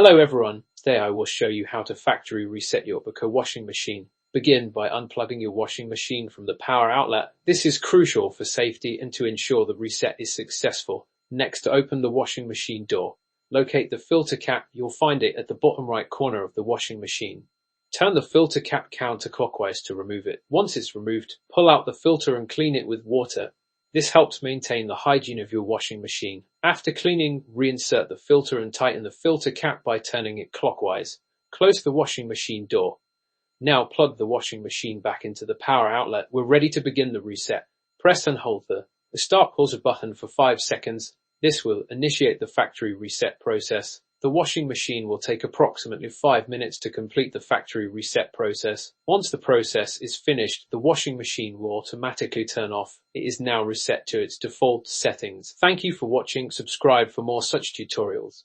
Hello everyone, today I will show you how to factory reset your Beko washing machine. Begin by unplugging your washing machine from the power outlet. This is crucial for safety and to ensure the reset is successful. Next, open the washing machine door. Locate the filter cap, you'll find it at the bottom right corner of the washing machine. Turn the filter cap counterclockwise to remove it. Once it's removed, pull out the filter and clean it with water. This helps maintain the hygiene of your washing machine. After cleaning, reinsert the filter and tighten the filter cap by turning it clockwise. Close the washing machine door. Now plug the washing machine back into the power outlet. We're ready to begin the reset. Press and hold the start pause button for 5 seconds. This will initiate the factory reset process. The washing machine will take approximately 5 minutes to complete the factory reset process. Once the process is finished, the washing machine will automatically turn off. It is now reset to its default settings. Thank you for watching. Subscribe for more such tutorials.